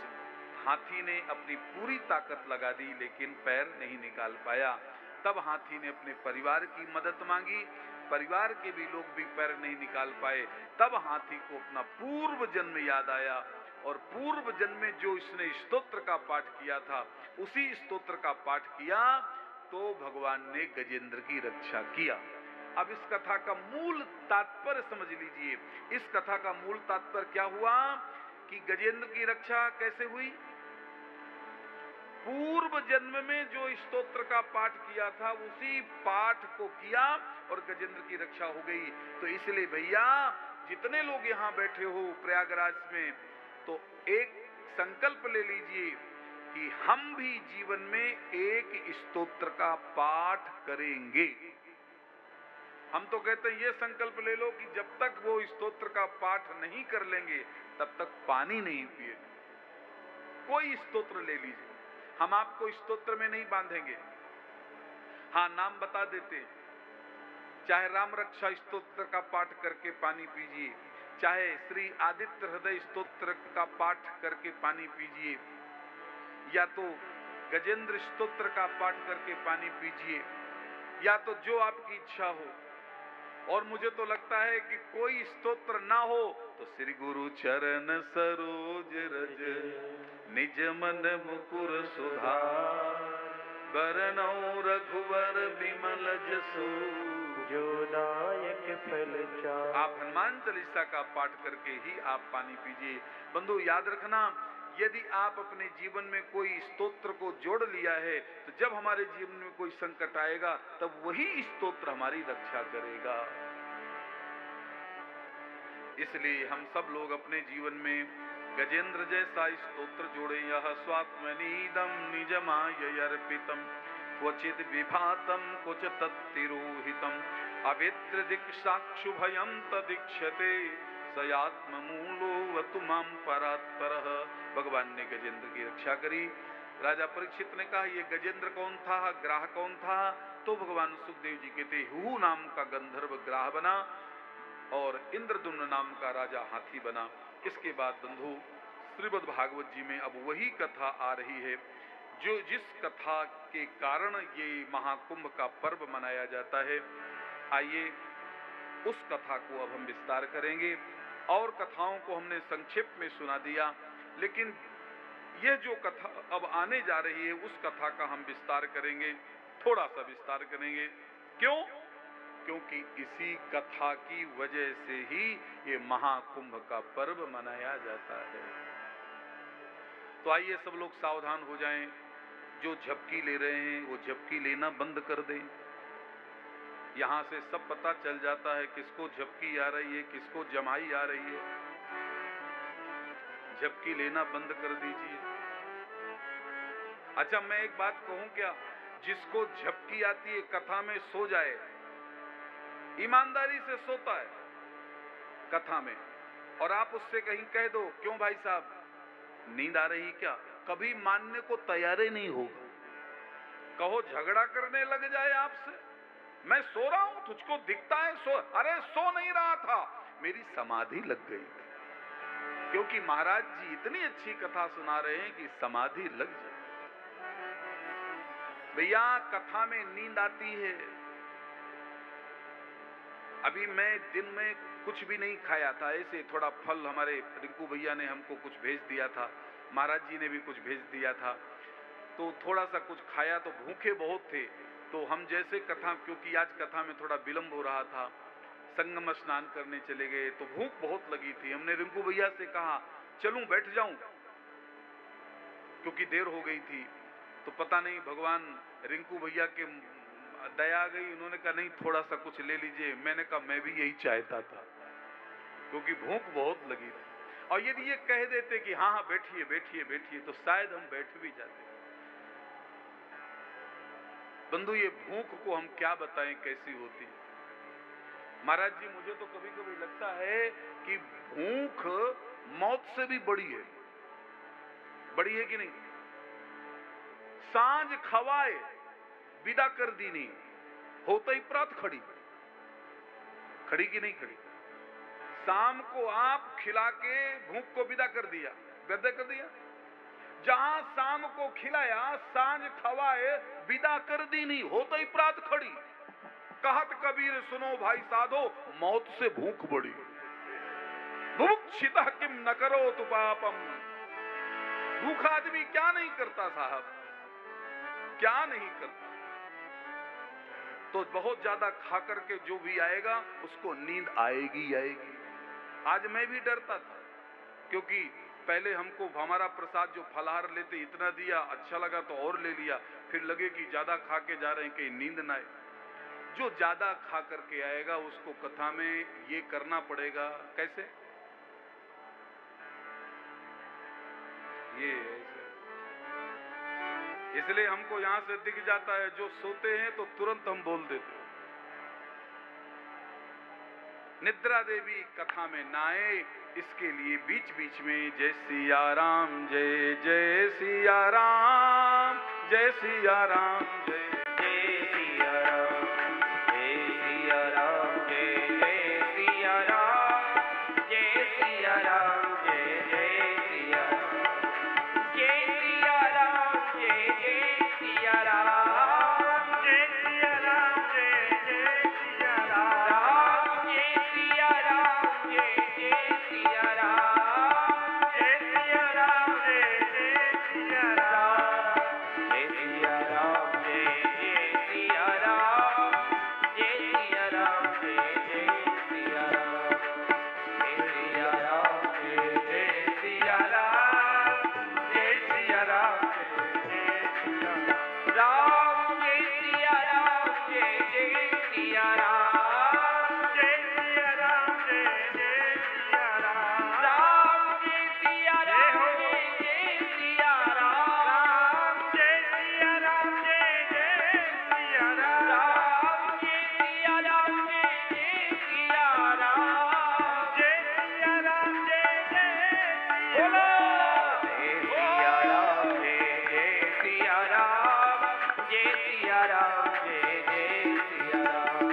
हाथी ने अपनी पूरी ताकत लगा दी लेकिन पैर नहीं निकाल पाया। तब हाथी ने अपने परिवार की मदद मांगी, परिवार के भी लोग भी पैर नहीं निकाल पाए। तब हाथी को अपना पूर्व जन्म याद आया और पूर्व जन्म में जो इसने स्तोत्र का पाठ किया था, उसी स्तोत्र का पाठ किया तो भगवान ने गजेंद्र की रक्षा किया। अब इस कथा का मूल तात्पर्य समझ लीजिए। इस कथा का मूल तात्पर्य क्या हुआ कि गजेंद्र की रक्षा कैसे हुई? पूर्व जन्म में जो स्तोत्र का पाठ किया था उसी पाठ को किया और गजेंद्र की रक्षा हो गई। तो इसलिए भैया जितने लोग यहाँ बैठे हो प्रयागराज में, तो एक संकल्प ले लीजिए कि हम भी जीवन में एक स्तोत्र का पाठ करेंगे। हम तो कहते हैं ये संकल्प ले लो कि जब तक वो स्तोत्र का पाठ नहीं कर लेंगे तब तक पानी नहीं पिए। कोई स्तोत्र ले लीजिए, हम आपको स्तोत्र में नहीं बांधेंगे, हाँ नाम बता देते हैं। चाहे राम रक्षा स्तोत्र का पाठ करके पानी पीजिए, चाहे श्री आदित्य हृदय स्तोत्र का पाठ करके पानी पीजिए, या तो गजेंद्र स्तोत्र का पाठ करके पानी पीजिए, या तो जो आपकी इच्छा हो। और मुझे तो लगता है कि कोई स्तोत्र ना हो तो श्री गुरु चरण सरोज रज निज मन मुकुर सुधार, बरनौ रघुवर विमल जसु जो दायक फल चार। आप हनुमान चालीसा का पाठ करके ही आप पानी पीजिए। बंधु याद रखना, यदि आप अपने जीवन में कोई स्तोत्र को जोड़ लिया है तो जब हमारे जीवन में कोई संकट आएगा तब वही स्तोत्र हमारी रक्षा करेगा। इसलिए हम सब लोग अपने जीवन में गजेंद्र जैसा स्तोत्र जोड़े। यह स्वात्मनीदम निजमाय अर्पितम क्वचित विभातम कुछ तत्तिरोहितम अविद्र दिक्षाक्षु भयं तदीक्षते सयात्म मूलो वतु माम परात्परः। भगवान ने गजेंद्र की रक्षा करी। राजा परीक्षित ने कहा ये गजेंद्र कौन था, ग्राह कौन था? तो भगवान सुखदेव जी कहते हु नाम का गंधर्व ग्राह बना और इंद्रदुम्न नाम का राजा हाथी बना। इसके बाद बंधु श्रीमद् भागवत जी में अब वही कथा आ रही है जो जिस कथा के कारण ये महाकुंभ का पर्व मनाया जाता है। आइए उस कथा को अब हम विस्तार करेंगे। और कथाओं को हमने संक्षेप में सुना दिया, लेकिन ये जो कथा अब आने जा रही है उस कथा का हम विस्तार करेंगे, थोड़ा सा विस्तार करेंगे। क्यों? क्योंकि इसी कथा की वजह से ही ये महाकुंभ का पर्व मनाया जाता है। तो आइए सब लोग सावधान हो जाएं। जो झपकी ले रहे हैं वो झपकी लेना बंद कर दें। यहां से सब पता चल जाता है किसको झपकी आ रही है, किसको जमाई आ रही है। झपकी लेना बंद कर दीजिए। अच्छा, मैं एक बात कहूं क्या? जिसको झपकी आती है कथा में सो जाए, ईमानदारी से सोता है कथा में, और आप उससे कहीं कह दो क्यों भाई साहब नींद आ रही क्या, कभी मानने को तैयार ही नहीं होगा। कहो झगड़ा करने लग जाए आपसे, मैं सो रहा हूं तुझको दिखता है सो, अरे सो नहीं रहा था, मेरी समाधि लग गई थी। क्योंकि महाराज जी इतनी अच्छी कथा सुना रहे हैं कि समाधि लग जाए। भैया कथा में नींद आती है। अभी मैं दिन में कुछ भी नहीं खाया था, ऐसे थोड़ा फल हमारे रिंकू भैया ने हमको कुछ भेज दिया था, महाराज जी ने भी कुछ भेज दिया था, तो थोड़ा सा कुछ खाया तो भूखे बहुत थे। तो हम जैसे कथा, क्योंकि आज कथा में थोड़ा विलंब हो रहा था, संगम स्नान करने चले गए तो भूख बहुत लगी थी। हमने रिंकू भैया से कहा चलूं बैठ जाऊं, क्योंकि देर हो गई थी। तो पता नहीं भगवान रिंकू भैया के दया आ गई, उन्होंने कहा नहीं थोड़ा सा कुछ ले लीजिए। मैंने कहा मैं भी यही चाहता था, क्योंकि भूख बहुत लगी थी। और यदि ये कह देते कि हाँ हाँ बैठिए बैठिए बैठिए तो शायद हम बैठ भी जाते। बंधु ये भूख को हम क्या बताएं कैसी होती। महाराज जी मुझे तो कभी कभी लगता है कि भूख मौत से भी बड़ी है। बड़ी है कि नहीं? सांझ खवाए विदा कर दी नहीं, होता ही प्रात खड़ी। खड़ी की नहीं खड़ी? शाम को आप खिला के भूख को विदा कर दिया, विदा कर दिया। जहां शाम को खिलाया सांझ खवाए विदा कर दी नहीं, होता ही प्रात खड़ी। कहत कबीर सुनो भाई साधो, मौत से भूख बड़ी। भूक्षिता किम न करो तु पापम। भूखा आदमी क्या नहीं करता साहब, क्या नहीं करता। तो बहुत ज्यादा खा करके जो भी आएगा उसको नींद आएगी आएगी। आज मैं भी डरता था, क्योंकि पहले हमको हमारा प्रसाद जो फलाहार लेते इतना दिया, अच्छा लगा तो और ले लिया, फिर लगे कि ज्यादा खा के जा रहे हैं कहीं नींद ना आए। जो ज्यादा खा करके आएगा उसको कथा में ये करना पड़ेगा। कैसे? ये ऐसे। इसलिए हमको यहां से दिख जाता है, जो सोते हैं तो तुरंत हम बोल देते हैं। निद्रा देवी कथा में ना आए, इसके लिए बीच बीच में जय सिया राम, जय जय सिया राम, जय सिया राम, जय जय सिया राम, जय सिया राम, जय जय सिया राम, जय सिया राम, जय जय सिया राम, जय सिया राम, जय जय सिया राम, जय सिया राम, जय जय सिया राम, जय सिया राम, जय जय सिया राम, जय सिया राम, जय जय सिया राम, जय सिया राम, जय जय सिया राम, जय सिया राम, जय जय सिया राम, जय सिया राम, जय जय सिया राम, जय सिया राम, जय जय सिया राम, जय सिया राम, जय जय सिया राम, जय सिया राम, जय जय सिया राम, जय सिया राम, जय जय सिया राम, जय सिया राम, जय जय सिया राम, जय सिया राम, जय जय सिया राम, जय सिया राम, जय जय सिया राम, जय सिया राम, जय सिया राम, जय जय सिया राम,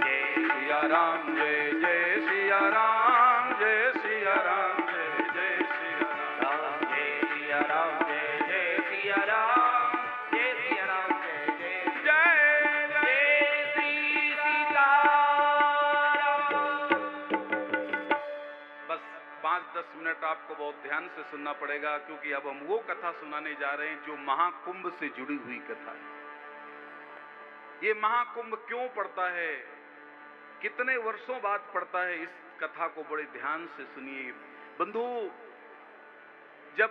जय सिया राम, जय जय सिया राम, जय सिया राम, जय जय सिया राम, जय सिया राम, जय जय सिया राम, जय सिया राम, जय जय जय जय। जय श्री सीताराम। बस 5-10 मिनट आपको बहुत ध्यान से सुनना पड़ेगा, क्योंकि अब हम वो कथा सुनाने जा रहे हैं जो महाकुंभ से जुड़ी हुई कथा है। ये महाकुंभ क्यों पड़ता है, कितने वर्षों बाद पड़ता है, इस कथा को बड़े ध्यान से सुनिए बंधु। जब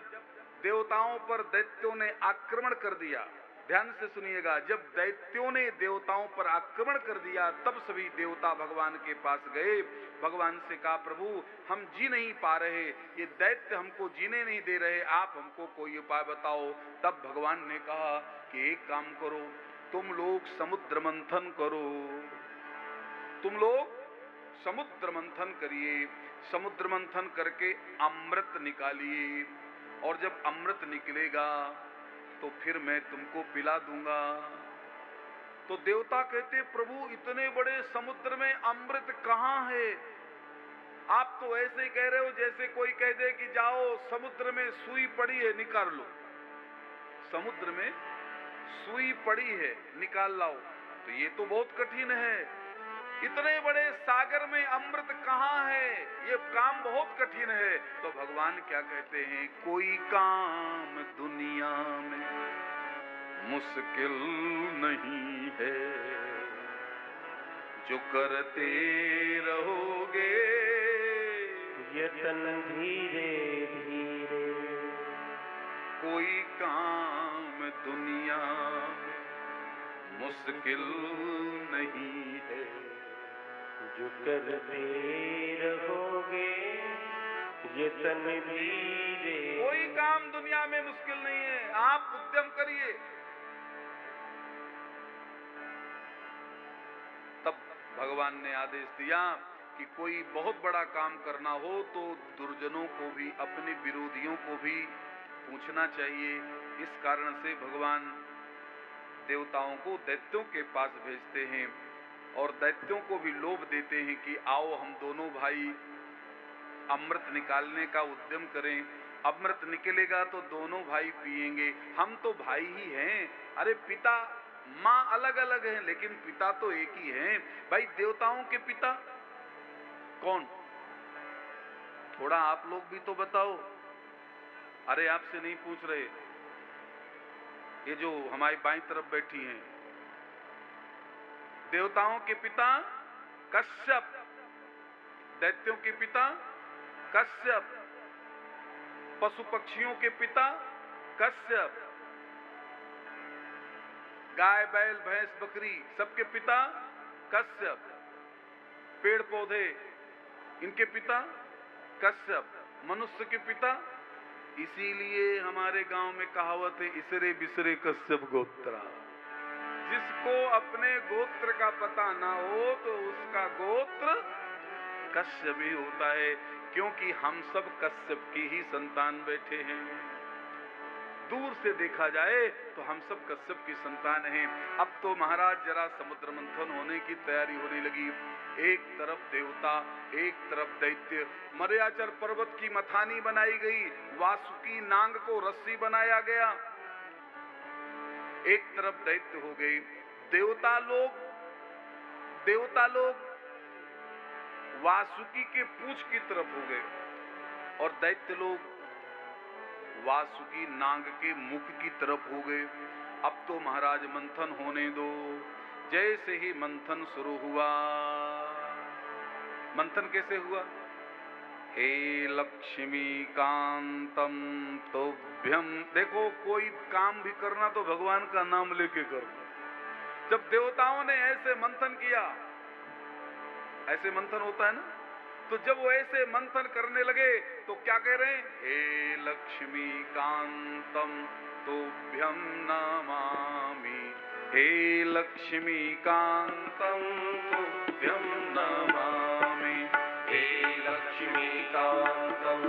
देवताओं पर दैत्यों ने आक्रमण कर दिया, ध्यान से सुनिएगा, जब दैत्यों ने देवताओं पर आक्रमण कर दिया, तब सभी देवता भगवान के पास गए, भगवान से कहा, प्रभु हम जी नहीं पा रहे, ये दैत्य हमको जीने नहीं दे रहे, आप हमको कोई उपाय बताओ। तब भगवान ने कहा कि एक काम करो, तुम लोग समुद्र मंथन करो, तुम लोग समुद्र मंथन करिए, समुद्र मंथन करके अमृत निकालिए, और जब अमृत निकलेगा तो फिर मैं तुमको पिला दूंगा। तो देवता कहते, प्रभु इतने बड़े समुद्र में अमृत कहाँ है? आप तो ऐसे ही कह रहे हो जैसे कोई कह दे कि जाओ समुद्र में सुई पड़ी है निकाल लो, समुद्र में सुई पड़ी है निकाल लाओ, तो ये तो बहुत कठिन है। इतने बड़े सागर में अमृत कहाँ है? ये काम बहुत कठिन है। तो भगवान क्या कहते हैं, कोई काम दुनिया में मुश्किल नहीं है, जो करते रहोगे यतन धीरे धीरे, कोई काम दुनिया में मुश्किल नहीं है, जो करते रहोगे यतन धीरे। कोई काम दुनिया में मुश्किल नहीं है, आप उद्यम करिए। तब भगवान ने आदेश दिया कि कोई बहुत बड़ा काम करना हो तो दुर्जनों को भी, अपने विरोधियों को भी पूछना चाहिए। इस कारण से भगवान देवताओं को दैत्यों के पास भेजते हैं और दैत्यों को भी लोभ देते हैं कि आओ हम दोनों भाई अमृत निकालने का उद्यम करें, अमृत निकलेगा तो दोनों भाई पिएंगे, हम तो भाई ही हैं। अरे पिता माँ अलग अलग हैं लेकिन पिता तो एक ही हैं। भाई देवताओं के पिता कौन? थोड़ा आप लोग भी तो बताओ। अरे आपसे नहीं पूछ रहे, ये जो हमारी बाईं तरफ बैठी हैं, देवताओं के पिता कश्यप, दैत्यों के पिता कश्यप, पशु पक्षियों के पिता कश्यप, गाय बैल भैंस बकरी सबके पिता कश्यप, पेड़ पौधे इनके पिता कश्यप, मनुष्य के पिता। इसीलिए हमारे गांव में कहावत है, इसरे बिसरे कश्यप गोत्रा। जिसको अपने गोत्र का पता ना हो तो उसका गोत्र कश्यप ही होता है, क्योंकि हम सब कश्यप की ही संतान बैठे हैं। दूर से देखा जाए तो हम सब कश्यप की संतान हैं। अब तो महाराज जरा समुद्र मंथन होने की तैयारी होने लगी। एक तरफ देवता, एक तरफ दैत्य। मर्याचल पर्वत की मथानी बनाई गई, वासुकी नांग को रस्सी बनाया गया। एक तरफ दैत्य हो गई, देवता लोग वासुकी के पूंछ की तरफ हो गए और दैत्य लोग वासुकी नांग के मुख की तरफ हो गए। अब तो महाराज मंथन होने दो। जैसे ही मंथन शुरू हुआ, मंथन कैसे हुआ? हे लक्ष्मी कांतम तुभ्यम। देखो, कोई काम भी करना तो भगवान का नाम लेके करो। जब देवताओं ने ऐसे मंथन किया, ऐसे मंथन होता है ना, तो जब वो ऐसे मंथन करने लगे तो क्या कह रहे हैं? हे लक्ष्मी कांतम तुभ्यम नमामि, हे लक्ष्मी कांतम तुभ्यम नमामि, हे लक्ष्मी कांतम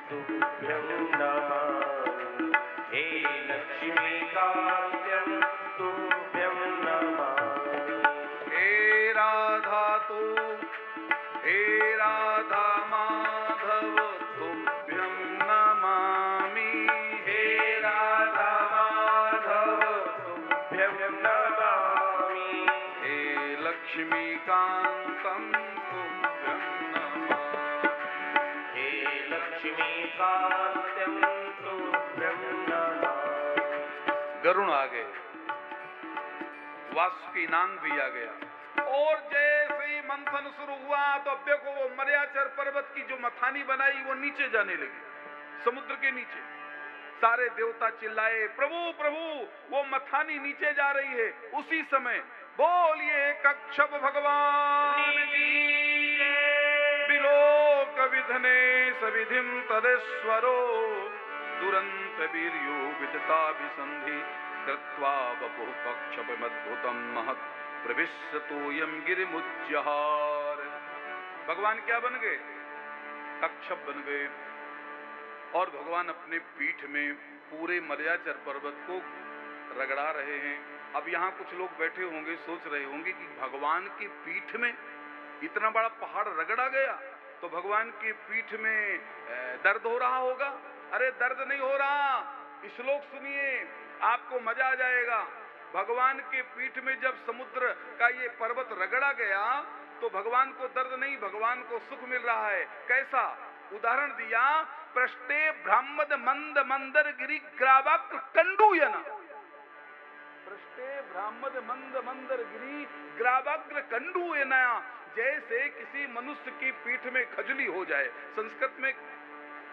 तुभ्यम नमामि, हे लक्ष्मी कांतम तुभ्यम नमामि। हे राधा तू, हे राधा माधव तुभ्यम नमामि, हे राधा माधव तुभ्यम नमामि, हे लक्ष्मी कांतम तुभ्यम नमामि, हे लक्ष्मी कांतम तुभ्यम नमामि। गरुण आ गए, वासुकी नांग भी आ गया, और जैसे ही मंथन शुरू हुआ तो अब देखो वो मर्याचल पर्वत की जो मथानी बनाई वो नीचे जाने लगी, समुद्र के नीचे। सारे देवता चिल्लाए, प्रभु प्रभु, वो मथानी नीचे जा रही है। उसी समय बोलिए कच्छप भगवान की जय। विलोक विधने सविधिम तदेश्वरो दुरंत वीर्यो वितताभिसंधि कृत्वा वपुः कच्छपमद्भुतं महत् प्रविशतोयम गिरिमुज्जहार। भगवान क्या बन गए? कच्छप बन गए। और भगवान अपने पीठ में पूरे मर्याचल पर्वत को रगड़ा रहे हैं। अब यहाँ कुछ लोग बैठे होंगे, सोच रहे होंगे कि भगवान की पीठ में इतना बड़ा पहाड़ रगड़ा गया, तो भगवान की पीठ में दर्द हो रहा होगा। अरे दर्द नहीं हो रहा, श्लोक सुनिए, आपको मजा आ जाएगा। भगवान के पीठ में जब समुद्र का ये पर्वत रगड़ा गया तो भगवान को दर्द नहीं, भगवान को सुख मिल रहा है। कैसा? उदाहरण दिया, पृष्ठे ब्राह्मद मंद मंदर गिरि ग्रावक्र कंडूयना। पृष्ठे ब्राह्मद मंद मंदर गिरि ग्रावक्र कंडूयना। जैसे किसी मनुष्य की पीठ में खजली हो जाए, संस्कृत में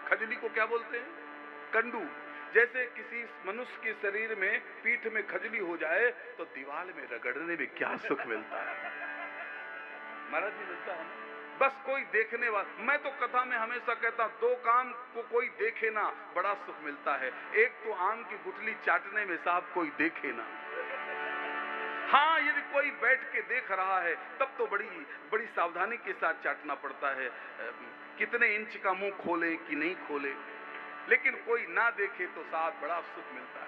खजली को क्या बोलते हैं? कंडू। जैसे किसी मनुष्य के शरीर में पीठ में खजली हो जाए तो दीवार में रगड़ने में क्या सुख मिलता है? महाराज जी मिलता है ना? बस कोई देखने वाला। मैं तो कथा में हमेशा कहता हूं, दो काम को कोई देखे ना, बड़ा सुख मिलता है। एक तो आम की गुठली चाटने में, साहब कोई देखे ना। हाँ, यदि कोई बैठ के देख रहा है तब तो बड़ी सावधानी के साथ चाटना पड़ता है, कितने इंच का मुंह खोले कि नहीं खोले। लेकिन कोई ना देखे तो साहब बड़ा सुख मिलता है।